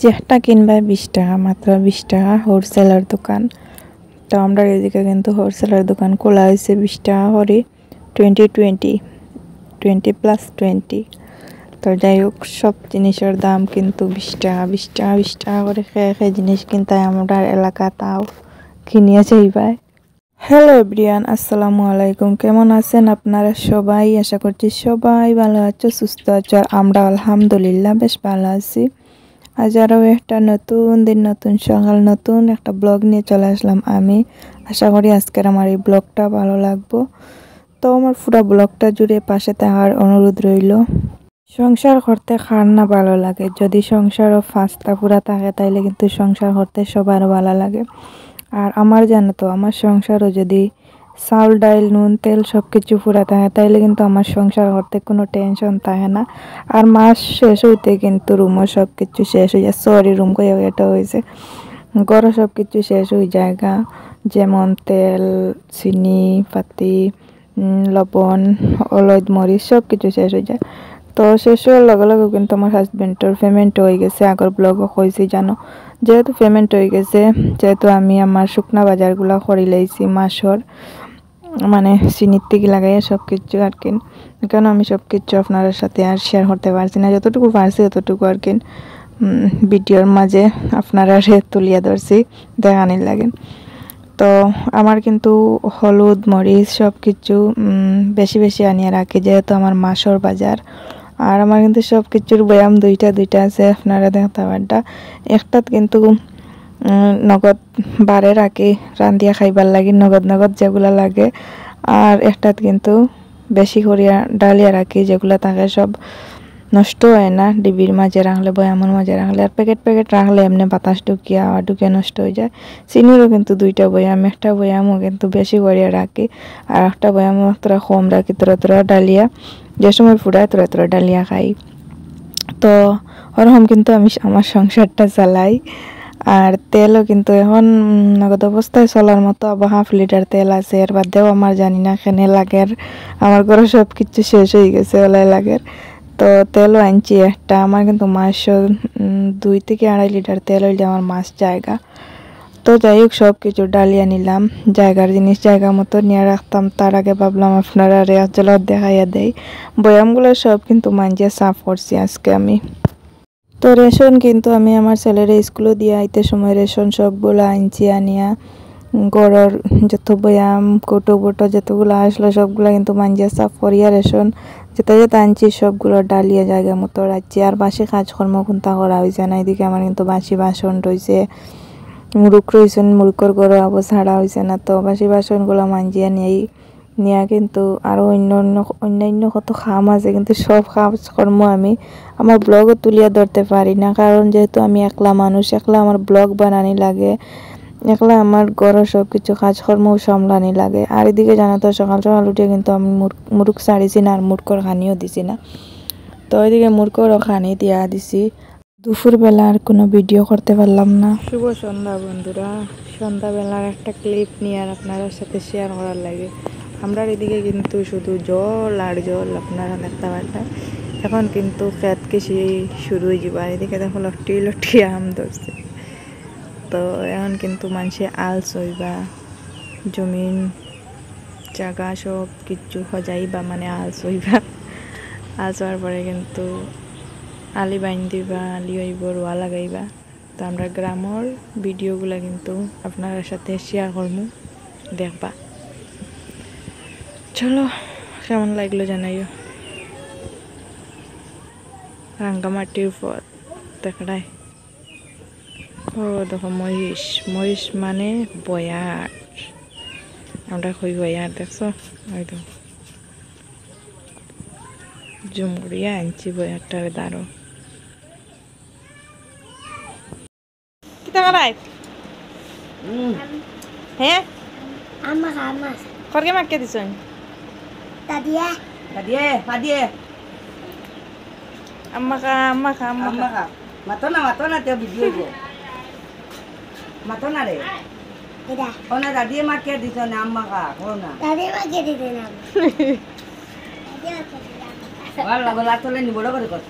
যেটা কিনবা 20 টাকা, মাত্র 20 টাকা হোলসেলার দোকান। তো আমরা এদিকে কিন্তু হোলসেলার দোকান খোলা হয়েছে 20 টাকা করে, 20+20। তো যাই হোক, সব জিনিসের দাম কিন্তু 20 টাকা 20 টাকা 20 টাকা করে খেয়ে জিনিস কিনতে আমরা এলাকা তাও কিনিয়ে যাইবাই। হ্যালো এভরিওয়ান, আসসালামু আলাইকুম। কেমন আছেন আপনারা সবাই? আশা করছি সবাই ভালো আছো, সুস্থ আছো। আর আমরা আলহামদুলিল্লাহ বেশ ভালো আছি। আজ আরও একটা নতুন দিন, নতুন সকাল, নতুন একটা ব্লগ নিয়ে চলে আসলাম আমি। আশা করি আজকের আমার এই ব্লগটা ভালো লাগবো। তো আমার পুরো ব্লগটা জুড়ে পাশে থাকার অনুরোধ রইল। সংসার করতে কার না ভালো লাগে? যদি সংসারও ফাস্তা পুরা থাকে তাইলে কিন্তু সংসার করতে সবার ভালো লাগে। আর আমার জানো তো, আমার সংসারও যদি চাউল ডাইল নুন তেল সব কিছু পুরা থাকে তাইলে কিন্তু আমার সংসার করতে কোনো টেনশন থাকে না। আর মাস শেষ হইতে কিন্তু রুমও সব কিছু শেষ হয়ে যায়। সরি, রুম কই এটা হয়েছে, গড়ও সব কিছু শেষ হয়ে জায়গা, যেমন তেল চিনি পাতি লবণ হলুদ মরিচ সব কিছু শেষ হয়ে যায়। তো শেষ হওয়ার লগে লগে কিন্তু আমার হাজবেন্ডর পেমেন্ট হয়ে গেছে। আগর ব্লগও কইছি জানো, যেহেতু পেমেন্ট হয়ে গেছে, যেহেতু আমি আমার শুকনা বাজারগুলো করে লাইছি মাসর, মানে চিনির থেকে লাগাইয়া সব কিছু আর কি। কেন আমি সব কিছু আপনার সাথে আর শেয়ার করতে পারছি না, যতটুকু পারছি ততটুকু আর কি ভিডিওর মাঝে আপনারা তুলিয়া ধরছি দেখানির লাগে। তো আমার কিন্তু হলুদ মরিচ সব কিছু বেশি বেশি আনিয়ে রাখি, যেহেতু আমার মাসর বাজার। আর আমার কিন্তু সব কিছুর বয়াম দুইটা আছে, আপনারা দেখতে পারটা। একটাত কিন্তু নগদ বারে রাখি রান্ধিয়া খাইবার লাগে, নগদ যেগুলা লাগে। আর একটাত কিন্তু বেশি করিয়া ডালিয়া রাখি, যেগুলা থাকে সব নষ্ট হয় না, ডিবির মাঝে রাখলে বয়ামের মাঝে রাখলে। আর প্যাকেট রাখলে এমনি বাতাস ঢুকিয়া নষ্ট হয়ে যায়। চিনিরও কিন্তু দুইটা বয়াম, একটা বয়ামও কিন্তু বেশি করিয়া রাখি, আর একটা বয়ামও তোরা কম রাখি। তোরা ডালিয়া যে সময় ফুটায় তোরা ডালিয়া খাই। তো ওরকম কিন্তু আমি আমার সংসারটা চালাই। আর তেলও কিন্তু এখন নগদ অবস্থায় চলার মতো আবার 1/2 লিটার তেল আছে। এর বাদেও আমার জানি না কেনে লাগে, আমার ঘরে সব কিছু শেষ হয়ে গেছে ওলাই লাগে। তো তেলও আনছি একটা, আমার কিন্তু মাসও 2 থেকে 2.5 লিটার তেল হইলে আমার মাস জায়গা। তো যাই হোক, সব কিছু ডালিয়া নিলাম, জায়গার জিনিস জায়গা মতো নিয়ে রাখতাম। তার আগে ভাবলাম আপনারা রেয়াজলত দেখাইয়া দেই। বয়ামগুলো সব কিন্তু মাঞ্জিয়া সাফ করছি আজকে আমি। তো রেশন কিন্তু আমি আমার ছেলের স্কুলে দিয়ে আইতে সময় রেশন সবগুলো আনছি, আনিয়া গড়র যত বয়াম কোটো বোটো যতগুলো আসলো সবগুলো কিন্তু মাঞ্জিয়া সাফ করিয়া রেশন যেটা আনছি সবগুলো ডালিয়া জায়গা মতো রাখছি। আর বাসি কাজকর্ম কোনটা করা হয়েছে না। এদিকে আমার কিন্তু বাসি বাসন রয়েছে, মুরুখ রয়েছেন, মুরুখর গড় আবার ছাড়া হয়েছে না। তো বাসি বাসনগুলো মাঞ্জিয়া নিয়ে কিন্তু আরও অন্যান্য কত কাম আছে, কিন্তু সব কাজকর্ম আমি আমার ব্লগও তুলিয়া ধরতে পারি না, কারণ যেহেতু আমি একলা মানুষ, একলা আমার ব্লগ বানানি লাগে, একলা আমার ঘরের সব কিছু কাজকর্মও সামলানি লাগে। আর এদিকে জানো তো, সকাল সকাল উঠে কিন্তু আমি মুরুখ ছাড়িছি না, আর মুরকর খানিও দিছি না। তো ওইদিকে মুরকরও খানি দিয়া দিছি। দুপুরবেলা আর কোনো ভিডিও করতে পারলাম না। শুভ সন্ধ্যা বন্ধুরা, সন্ধ্যাবেলার একটা ক্লিপ নিয়ে আর আপনাদের সাথে শেয়ার করার লাগে। আমরা এদিকে কিন্তু শুধু জল আর জল, আপনারা দেখতে পারবেন। এখন কিন্তু খেত কৃষি শুরু হয়ে যাবে। আর এদিকে দেখো লটি আম ধরছে। তো এখন কিন্তু মানুষে আল চইবা, জমিন জায়গা সব কিছু সজাইবা, মানে আল চইবা। আল চোয়ার পরে কিন্তু আলি বাইন দিবা, আলি হইব, রোয়া লাগাইবা। তো আমরা গ্রামের ভিডিওগুলো কিন্তু আপনার সাথে শেয়ার করবো, দেখবা। চলো, কেমন লাগলো জানাইও। রাঙ্গামাটির পথ দেখায়। ও দেখো মহিষ মানে বয়ার, আমরা কই বয়ার, দেখছো? ওই তো জুম করিয়া আনছি বয়ারটার দাঁড়ো। কি দেখায়? হ্যাঁ করকে মাকে দিছ? আম্মা খা মাতো না তেও ভিডিও মাতো না রে। ও না দাদিয়ে মাকে দিত না আম্মা কা ও না ভালো লাগলো লাতলে নি বড় করে কর